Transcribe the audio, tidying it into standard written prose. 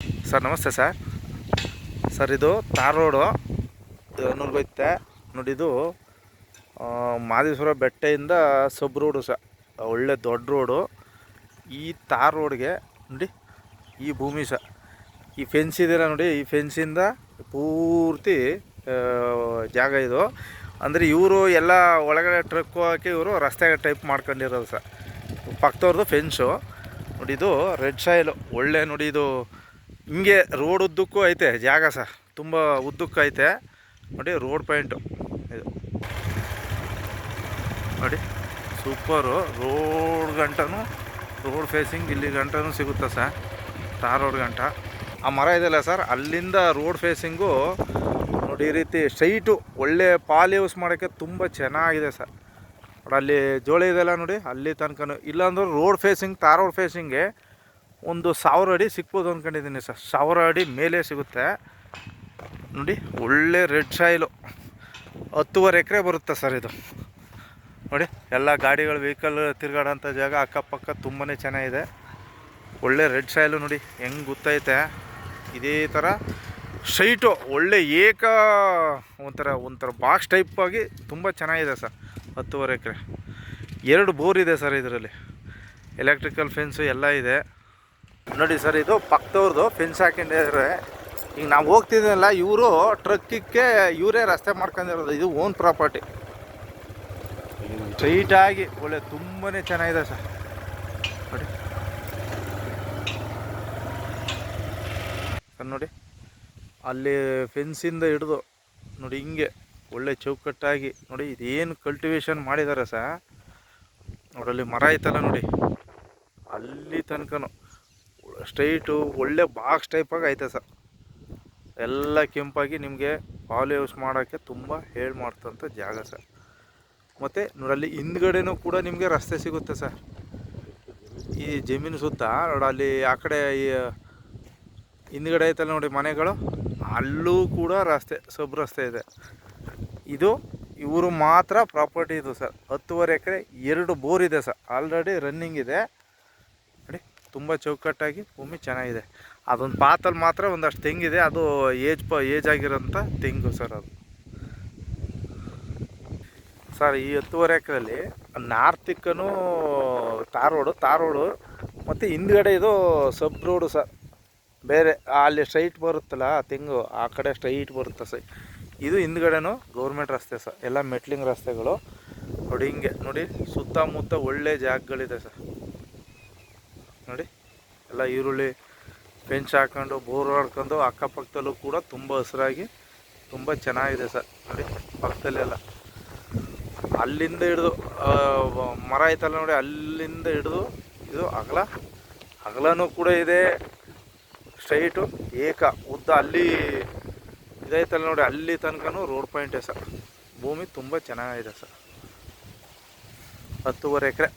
Sir ನಮಸ್ತೆ sir. Sir ಇದು ತಾರ್ road ನೂರ್ಗೋಯ್ತೆ ನೋಡಿ. ಇದು ಮಾದೇಶ್ವರ ಬೆಟ್ಟೆಯಿಂದ ಸಬ್ ರೋಡು ಸರ್, ಒಳ್ಳೆ ದೊಡ್ಡ ರೋಡು. ಈ ತಾರ್ ರೋಡ್ಗೆ ನೋಡಿ ಈ ಭೂಮಿ ಸರ್, ಈ ಫೆನ್ಸ್ ಇದೆಯಲ್ಲ ನೋಡಿ, ಈ ಫೆನ್ಸಿಂದ ಪೂರ್ತಿ ಜಾಗ ಇದು. ಅಂದರೆ ಇವರು ಎಲ್ಲ ಒಳಗಡೆ ಟ್ರಕ್ ಹೋಗೋಕ್ಕೆ ಇವರು ರಸ್ತೆ ಟೈಪ್ ಮಾಡ್ಕೊಂಡಿರೋದು ಸರ್. ಪಕ್ಕದವ್ರದ್ದು ಫೆನ್ಸು ನೋಡಿ. ಇದು ರೆಡ್ ಸಾಯಿಲು ಒಳ್ಳೆ ನೋಡಿ. ಇದು ಹಿಂಗೆ ರೋಡ್ ಉದ್ದಕ್ಕೂ ಐತೆ ಜಾಗ ಸರ್, ತುಂಬ ಉದ್ದಕ್ಕೂ ಐತೆ ನೋಡಿ. ರೋಡ್ ಪಾಯಿಂಟು ಇದು ನೋಡಿ, ಸೂಪರು. ರೋಡ್ ಗಂಟನೂ ರೋಡ್ ಫೇಸಿಂಗ್ ಇಲ್ಲಿ ಗಂಟನೂ ಸಿಗುತ್ತೆ ಸರ್, ತಾರ್ ರೋಡ್ ಗಂಟ. ಆ ಮರ ಇದೆಯಲ್ಲ ಸರ್, ಅಲ್ಲಿಂದ ರೋಡ್ ಫೇಸಿಂಗು ನೋಡಿ ಈ ರೀತಿ ಸ್ಟ್ರೈಟು ಒಳ್ಳೆ ಪಾಲ್ ಯೂಸ್ ಮಾಡೋಕ್ಕೆ ತುಂಬ ಚೆನ್ನಾಗಿದೆ ಸರ್. ಅಲ್ಲಿ ಜೋಳಿ ಇದೆಲ್ಲ ನೋಡಿ, ಅಲ್ಲಿ ತನಕ ಇಲ್ಲಾಂದ್ರೆ ರೋಡ್ ಫೇಸಿಂಗ್, ತಾರ್ ರೋಡ್ ಫೇಸಿಂಗ್ಗೆ ಒಂದು 1000 ಅಡಿ ಸಿಗ್ಬೋದು ಅಂದ್ಕೊಂಡಿದ್ದೀನಿ ಸರ್. 1000 ಅಡಿ ಮೇಲೆ ಸಿಗುತ್ತೆ ನೋಡಿ. ಒಳ್ಳೆ ರೆಡ್ ಸಾಯಿಲು 10.5 ಎಕರೆ ಬರುತ್ತೆ ಸರ್ ಇದು ನೋಡಿ. ಎಲ್ಲ ಗಾಡಿಗಳು ವೆಹಿಕಲ್ ತಿರುಗಾಡೋಂಥ ಜಾಗ ಅಕ್ಕಪಕ್ಕ ತುಂಬಾ ಚೆನ್ನಾಗಿದೆ. ಒಳ್ಳೆ ರೆಡ್ ಸಾಯಿಲು ನೋಡಿ ಹೆಂಗೆ ಗೊತ್ತೈತೆ. ಇದೇ ಥರ ಸ್ಟ್ರೈಟು ಒಳ್ಳೆ ಒಂಥರ ಬಾಕ್ಸ್ ಟೈಪ್ ಆಗಿ ತುಂಬ ಚೆನ್ನಾಗಿದೆ ಸರ್. 10.5 ಎಕರೆ, 2 ಬೋರ್ ಇದೆ ಸರ್ ಇದರಲ್ಲಿ, ಎಲೆಕ್ಟ್ರಿಕಲ್ ಫೆನ್ಸು ಎಲ್ಲ ಇದೆ ನೋಡಿ ಸರ್. ಇದು ಪಕ್ಕದವ್ರದ್ದು ಫೆನ್ಸ್ ಹಾಕೊಂಡಿದ್ದಾರೆ. ಈಗ ನಾವು ಹೋಗ್ತಿದ್ದೀನಲ್ಲ, ಇವರು ಟ್ರಕ್ಕಿಗೆ ಇವರೇ ರಸ್ತೆ ಮಾಡ್ಕೊಂಡಿರೋದು. ಇದು ಓನ್ ಪ್ರಾಪರ್ಟಿ. ಸ್ಟ್ರೈಟಾಗಿ ಒಳ್ಳೆ ತುಂಬಾ ಚೆನ್ನಾಗಿದೆ ಸರ್ ನೋಡಿ. ಸರ್ ನೋಡಿ, ಅಲ್ಲಿ ಫೆನ್ಸಿಂದ ಹಿಡಿದು ನೋಡಿ ಹಿಂಗೆ ಒಳ್ಳೆ ಚೌಕಟ್ಟಾಗಿ ನೋಡಿ. ಇದೇನು ಕಲ್ಟಿವೇಶನ್ ಮಾಡಿದ್ದಾರೆ ಸರ್. ನೋಡಲ್ಲಿ ಮರ ಐತಲ್ಲ ನೋಡಿ, ಅಲ್ಲಿ ತನಕನೂ ಸ್ಟ್ರೈಟು ಒಳ್ಳೆ ಬಾಕ್ಸ್ ಟೈಪಾಗಿ ಐತೆ ಸರ್. ಎಲ್ಲ ಕೆಂಪಾಗಿ ನಿಮಗೆ ಪಾಲ್ ಯೂಸ್ ಮಾಡೋಕ್ಕೆ ತುಂಬ ಮಾಡ್ತಂಥ ಜಾಗ ಸರ್. ಮತ್ತು ನೋಡಲ್ಲಿ ಹಿಂದ್ಗಡೆನೂ ಕೂಡ ನಿಮಗೆ ರಸ್ತೆ ಸಿಗುತ್ತೆ ಸರ್. ಈ ಜಮೀನು ಸುತ್ತ ನೋಡಲ್ಲಿ ಆ ಕಡೆ ಈ ಹಿಂದ್ಗಡೆ ಐತಲ್ಲ ನೋಡಿ ಮನೆಗಳು, ಅಲ್ಲೂ ಕೂಡ ರಸ್ತೆ, ಸಬ್ ರಸ್ತೆ ಇದೆ. ಇದು ಇವರು ಮಾತ್ರ ಪ್ರಾಪರ್ಟಿ ಇದು ಸರ್. 10.5 ಎಕರೆ, 2 ಬೋರ್ ಇದೆ ಸರ್, ಆಲ್ರೆಡಿ ರನ್ನಿಂಗ್ ಇದೆ ನೋಡಿ. ತುಂಬ ಚೌಕಟ್ಟಾಗಿ ಭೂಮಿ ಚೆನ್ನಾಗಿದೆ. ಅದೊಂದು ಪಾತಲ್ಲಿ ಮಾತ್ರ ಒಂದಷ್ಟು ತೆಂಗಿದೆ, ಅದು ಏಜ್ ಆಗಿರೋಂಥ ತೆಂಗು ಸರ್ ಅದು. ಸರ್ ಈ 10.5 ಎಕರೆಯಲ್ಲಿ ನಾರ್ತಿಕ್ಕೂ ತಾರ್ ರೋಡು ಮತ್ತು ಹಿಂದ್ಗಡೆ ಇದು ಸಬ್ ರೋಡು ಸರ್. ಬೇರೆ ಅಲ್ಲಿ ಸ್ಟ್ರೈಟ್ ಬರುತ್ತಲ್ಲ ತೆಂಗು, ಆ ಕಡೆ ಸ್ಟ್ರೈಟ್ ಬರುತ್ತೆ ಸರ್. ಇದು ಹಿಂದ್ಗಡೆನೂ ಗೌರ್ಮೆಂಟ್ ರಸ್ತೆ ಸರ್, ಎಲ್ಲ ಮೆಟ್ಲಿಂಗ್ ರಸ್ತೆಗಳು ನೋಡಿ. ಹಿಂಗೆ ನೋಡಿ ಸುತ್ತಮುತ್ತ ಒಳ್ಳೆ ಜಾಗಗಳಿದೆ ಸರ್ ನೋಡಿ. ಎಲ್ಲ ಈರುಳ್ಳಿ ಫೆನ್ಸ್ ಹಾಕೊಂಡು ಬೋರ್ ಹೊಡ್ಕೊಂಡು ಅಕ್ಕಪಕ್ಕದಲ್ಲೂ ಕೂಡ ತುಂಬ ಹಸಿರಾಗಿ ತುಂಬ ಚೆನ್ನಾಗಿದೆ ಸರ್ ನೋಡಿ. ಪಕ್ಕದಲ್ಲೆಲ್ಲ ಅಲ್ಲಿಂದ ಹಿಡಿದು ಮರ ಐತಲ್ಲ ನೋಡಿ, ಅಲ್ಲಿಂದ ಹಿಡಿದು ಇದು ಅಗಲನೂ ಕೂಡ ಇದೆ. ಸ್ಟ್ರೈಟು ಉದ್ದ ಅಲ್ಲಿ ಇದೈತಲ್ಲ ನೋಡಿ, ಅಲ್ಲಿ ತನಕನೂ ರೋಡ್ ಪಾಯಿಂಟೇ ಸರ್. ಭೂಮಿ ತುಂಬ ಚೆನ್ನಾಗಿದೆ ಸರ್. 10.5 ಎಕರೆ.